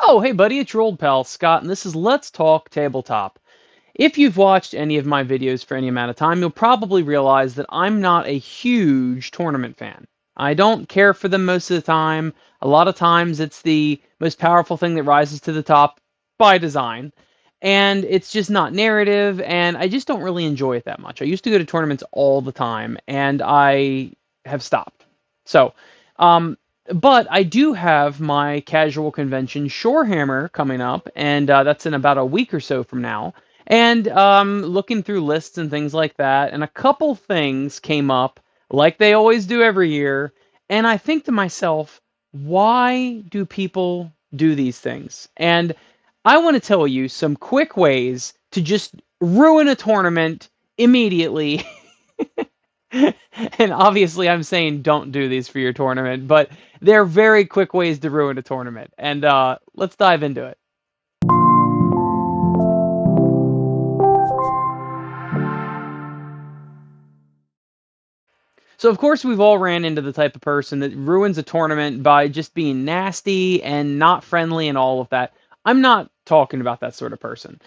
Oh, hey buddy, it's your old pal Scott, and this is Let's Talk Tabletop. If you've watched any of my videos for any amount of time, you'll probably realize that I'm not a huge tournament fan. I don't care for them most of the time. A lot of times it's the most powerful thing that rises to the top by design, and it's just not narrative, and I just don't really enjoy it that much. I used to go to tournaments all the time, and I have stopped. So, um, but I do have my casual convention Shorehammer coming up, and that's in about a week or so from now. And looking through lists and things like that, and a couple things came up, like they always do every year. And I think to myself, why do people do these things? And I want to tell you some quick ways to just ruin a tournament immediately. And obviously, I'm saying don't do these for your tournament, but they're very quick ways to ruin a tournament. And let's dive into it. So, of course, we've all ran into the type of person that ruins a tournament by just being nasty and not friendly and all of that. I'm not talking about that sort of person.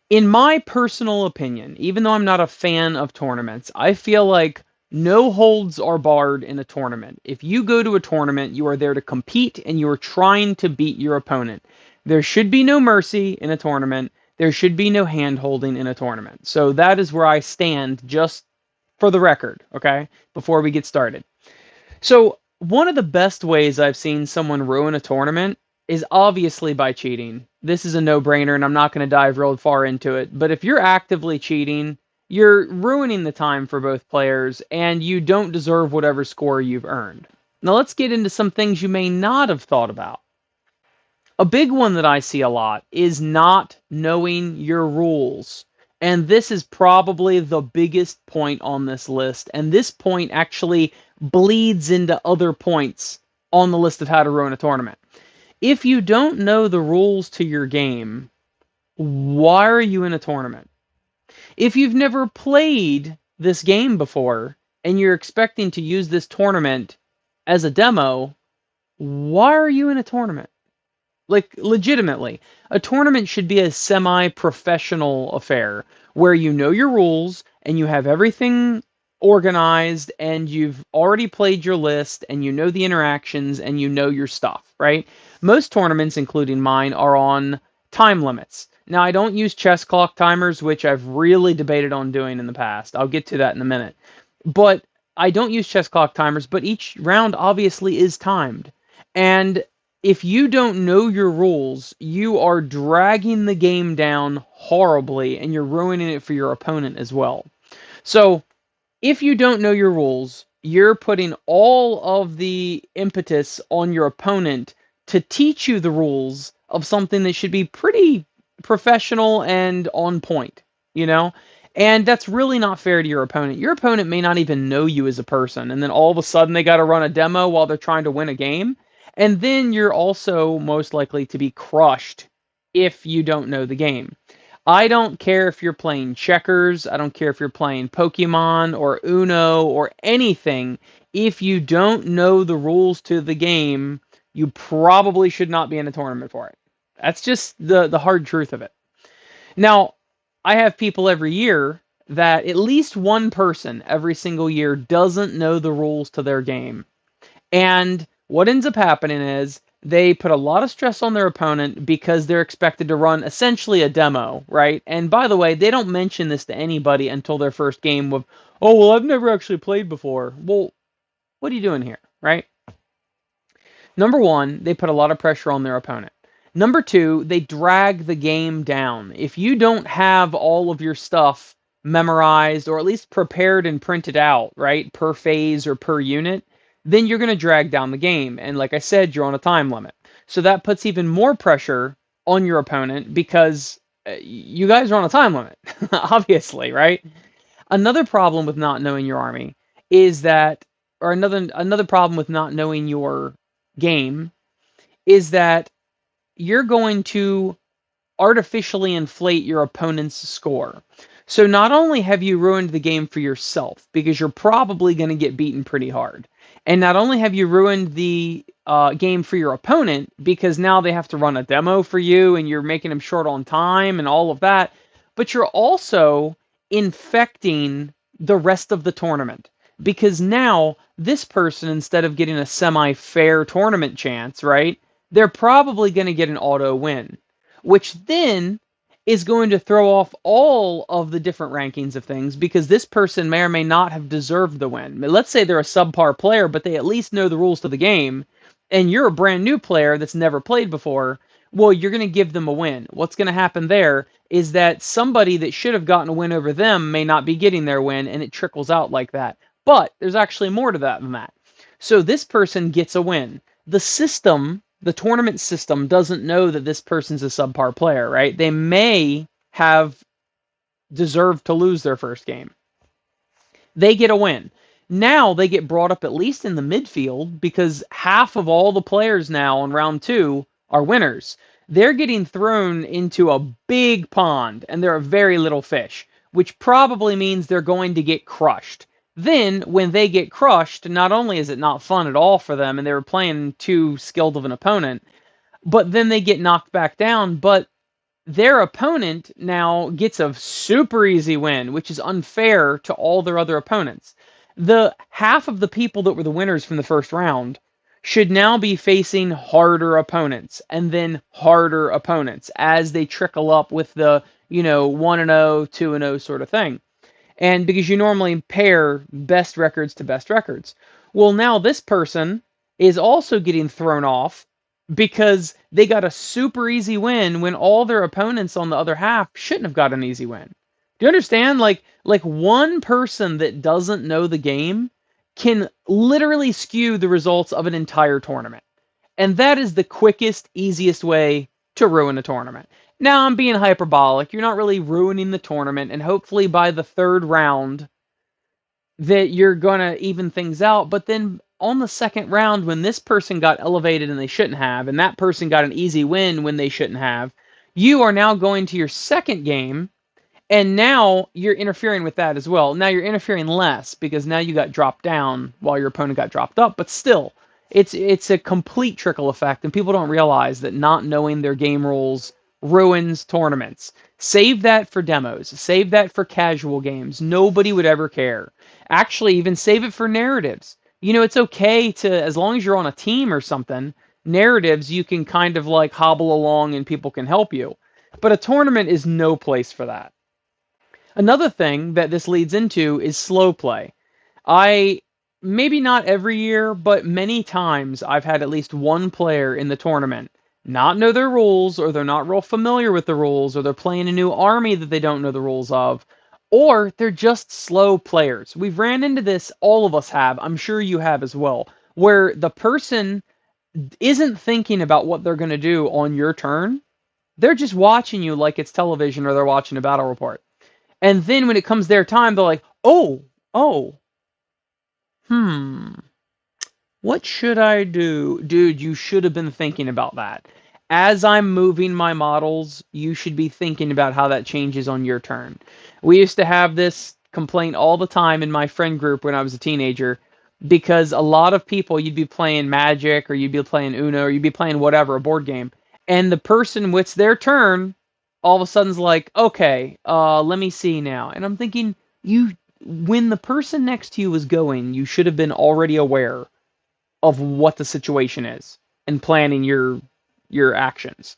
In my personal opinion, even though I'm not a fan of tournaments, I feel like no holds are barred in a tournament. If you go to a tournament, you are there to compete and you are trying to beat your opponent. There should be no mercy in a tournament. There should be no hand holding in a tournament. So that is where I stand, just for the record, okay, before we get started. So, one of the best ways I've seen someone ruin a tournament is obviously by cheating. This is a no-brainer, and I'm not going to dive real far into it. But if you're actively cheating, you're ruining the time for both players, and you don't deserve whatever score you've earned. Now, let's get into some things you may not have thought about. A big one that I see a lot is not knowing your rules. And this is probably the biggest point on this list. And this point actually bleeds into other points on the list of how to ruin a tournament. If you don't know the rules to your game, why are you in a tournament? If you've never played this game before and you're expecting to use this tournament as a demo, why are you in a tournament? Like, legitimately, a tournament should be a semi-professional affair where you know your rules and you have everything organized and you've already played your list and you know the interactions and you know your stuff, right? Most tournaments, including mine, are on time limits. Now, I don't use chess clock timers, which I've really debated on doing in the past. I'll get to that in a minute. But I don't use chess clock timers, but each round obviously is timed. And if you don't know your rules, you are dragging the game down horribly and you're ruining it for your opponent as well. So, if you don't know your rules, you're putting all of the impetus on your opponent to teach you the rules of something that should be pretty professional and on point, you know? And that's really not fair to your opponent. Your opponent may not even know you as a person, and then all of a sudden they got to run a demo while they're trying to win a game. And then you're also most likely to be crushed if you don't know the game. I don't care if you're playing checkers, I don't care if you're playing Pokemon or Uno or anything. If you don't know the rules to the game, you probably should not be in a tournament for it. That's just the hard truth of it. Now, I have people every year that at least one person every single year doesn't know the rules to their game. And what ends up happening is they put a lot of stress on their opponent because they're expected to run essentially a demo, right? And by the way, they don't mention this to anybody until their first game with, oh, well, I've never actually played before. Well, what are you doing here, right? Number one, they put a lot of pressure on their opponent. Number two, they drag the game down. If you don't have all of your stuff memorized or at least prepared and printed out, right, per phase or per unit, then you're going to drag down the game. And like I said, you're on a time limit. So that puts even more pressure on your opponent because you guys are on a time limit, obviously, right? Another problem with not knowing your army is that, or another problem with not knowing your game is that you're going to artificially inflate your opponent's score. So not only have you ruined the game for yourself, because you're probably going to get beaten pretty hard, And not only have you ruined the game for your opponent, because now they have to run a demo for you and you're making them short on time and all of that, but you're also infecting the rest of the tournament. Because now this person, instead of getting a semi-fair tournament chance, right, they're probably going to get an auto win, which then is going to throw off all of the different rankings of things, because this person may or may not have deserved the win. Let's say they're a subpar player, but they at least know the rules to the game, and you're a brand new player that's never played before. Well, you're going to give them a win. What's going to happen there is that somebody that should have gotten a win over them may not be getting their win, and it trickles out like that. But there's actually more to that than that. So this person gets a win. The system, the tournament system, doesn't know that this person's a subpar player, right? They may have deserved to lose their first game. They get a win. Now they get brought up at least in the midfield, because half of all the players now in round 2 are winners. They're getting thrown into a big pond, and they're a very little fish, which probably means they're going to get crushed. Then, when they get crushed, not only is it not fun at all for them, and they were playing too skilled of an opponent, but then they get knocked back down, but their opponent now gets a super easy win, which is unfair to all their other opponents. The half of the people that were the winners from the first round should now be facing harder opponents, and then harder opponents as they trickle up with the, 1-0, 2-0 sort of thing. And because you normally pair best records to best records. Well, now this person is also getting thrown off because they got a super easy win when all their opponents on the other half shouldn't have got an easy win. Do you understand? Like one person that doesn't know the game can literally skew the results of an entire tournament. And that is the quickest, easiest way to ruin a tournament. Now, I'm being hyperbolic. You're not really ruining the tournament, and hopefully by the third round that you're going to even things out. But then on the second round, when this person got elevated and they shouldn't have, and that person got an easy win when they shouldn't have, you are now going to your second game, and now you're interfering with that as well. Now you're interfering less, because now you got dropped down while your opponent got dropped up, but still, it's a complete trickle effect, and people don't realize that not knowing their game rules ruins tournaments. Save that for demos. Save that for casual games. Nobody would ever care. Actually, even save it for narratives. It's okay to, as long as you're on a team or something, narratives you can kind of like hobble along and people can help you. But a tournament is no place for that. Another thing that this leads into is slow play. Maybe not every year, but many times I've had at least one player in the tournament not know their rules, or they're not real familiar with the rules, or they're playing a new army that they don't know the rules of, or they're just slow players. We've ran into this, all of us have, I'm sure you have as well, where the person isn't thinking about what they're going to do on your turn. They're just watching you like it's television, or they're watching a battle report. And then when it comes their time, they're like, oh, what should I do? Dude, you should have been thinking about that. As I'm moving my models, you should be thinking about how that changes on your turn. We used to have this complaint all the time in my friend group when I was a teenager, because a lot of people, you'd be playing Magic, or you'd be playing Uno, or you'd be playing whatever, a board game, and the person, when it's their turn, all of a sudden's like, okay, let me see now. And I'm thinking, when the person next to you was going, you should have been already aware of what the situation is and planning your actions.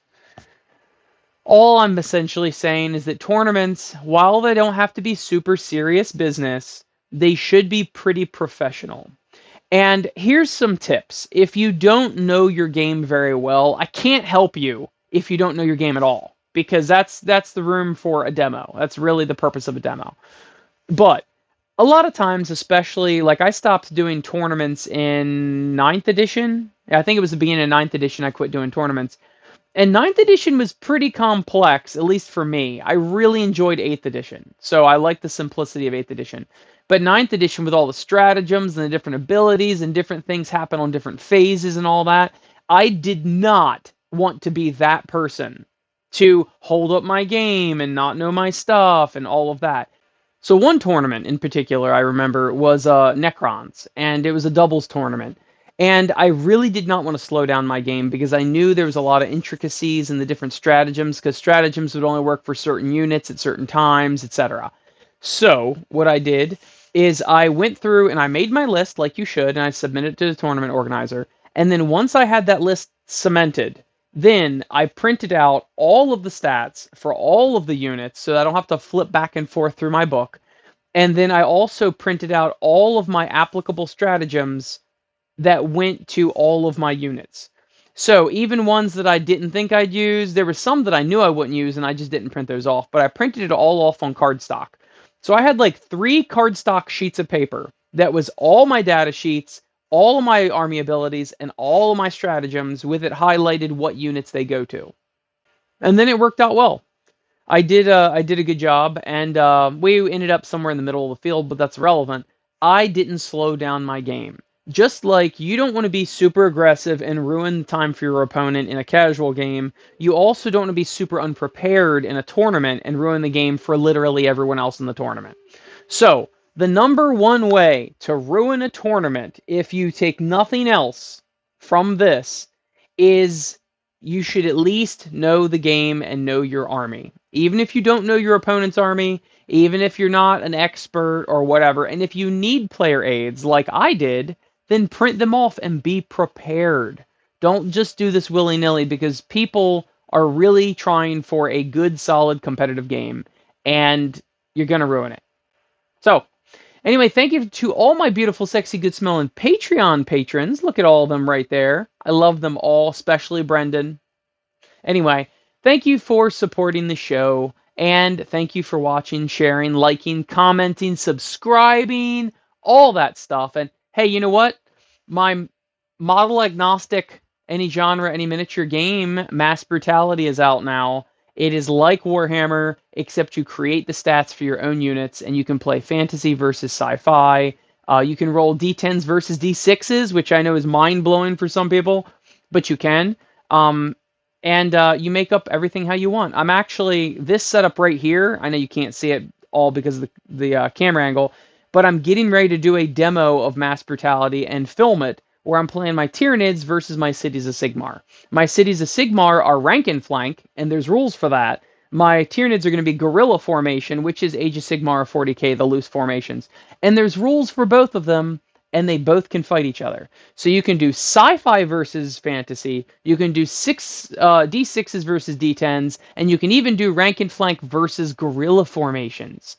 All I'm essentially saying is that tournaments, while they don't have to be super serious business, they should be pretty professional. And here's some tips. If you don't know your game very well, I can't help you if you don't know your game at all, because that's the room for a demo. That's really the purpose of a demo. But a lot of times, especially, like I stopped doing tournaments in 9th edition. I think it was the beginning of 9th edition I quit doing tournaments. And 9th edition was pretty complex, at least for me. I really enjoyed 8th edition, so I like the simplicity of 8th edition. But 9th edition, with all the stratagems and the different abilities and different things happen on different phases and all that, I did not want to be that person to hold up my game and not know my stuff and all of that. So one tournament in particular I remember was Necrons, and it was a doubles tournament. And I really did not want to slow down my game because I knew there was a lot of intricacies in the different stratagems, because stratagems would only work for certain units at certain times, etc. So what I did is I went through and I made my list like you should, and I submitted it to the tournament organizer. And then once I had that list cemented, then I printed out all of the stats for all of the units so that I don't have to flip back and forth through my book. And then I also printed out all of my applicable stratagems that went to all of my units. So even ones that I didn't think I'd use, there were some that I knew I wouldn't use and I just didn't print those off, but I printed it all off on cardstock. So I had like 3 cardstock sheets of paper that was all my data sheets, all of my army abilities, and all of my stratagems with it highlighted what units they go to. And then it worked out well. I did a good job, and we ended up somewhere in the middle of the field, but that's relevant. I didn't slow down my game. Just like you don't want to be super aggressive and ruin time for your opponent in a casual game, you also don't want to be super unprepared in a tournament and ruin the game for literally everyone else in the tournament. So, the number one way to ruin a tournament, if you take nothing else from this, is you should at least know the game and know your army. Even if you don't know your opponent's army, even if you're not an expert or whatever, and if you need player aids like I did, then print them off and be prepared. Don't just do this willy-nilly, because people are really trying for a good, solid, competitive game, and you're going to ruin it. So, anyway, thank you to all my beautiful, sexy, good-smelling Patreon patrons. Look at all of them right there. I love them all, especially Brendan. Anyway, thank you for supporting the show, and thank you for watching, sharing, liking, commenting, subscribing, all that stuff. And hey, you know what? My model agnostic, any genre, any miniature game, Mass Brutality is out now. It is like Warhammer, except you create the stats for your own units, and you can play fantasy versus sci-fi. You can roll d10s versus d6s, which I know is mind-blowing for some people, but you can. And you make up everything how you want. I'm actually, this setup right here, I know you can't see it all because of the camera angle, but I'm getting ready to do a demo of Mass Brutality and film it, where I'm playing my Tyranids versus my Cities of Sigmar. My Cities of Sigmar are rank and flank, and there's rules for that. My Tyranids are going to be guerrilla formation, which is Age of Sigmar 40k, the loose formations. And there's rules for both of them, and they both can fight each other. So you can do sci-fi versus fantasy, you can do D6s versus D10s, and you can even do rank and flank versus guerrilla formations.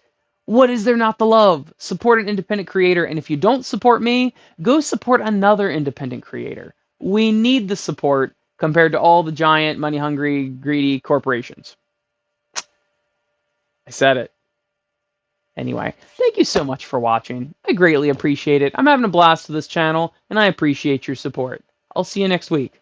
What is there not to love? Support an independent creator, and if you don't support me, go support another independent creator. We need the support compared to all the giant, money-hungry, greedy corporations. I said it. Anyway, thank you so much for watching. I greatly appreciate it. I'm having a blast with this channel, and I appreciate your support. I'll see you next week.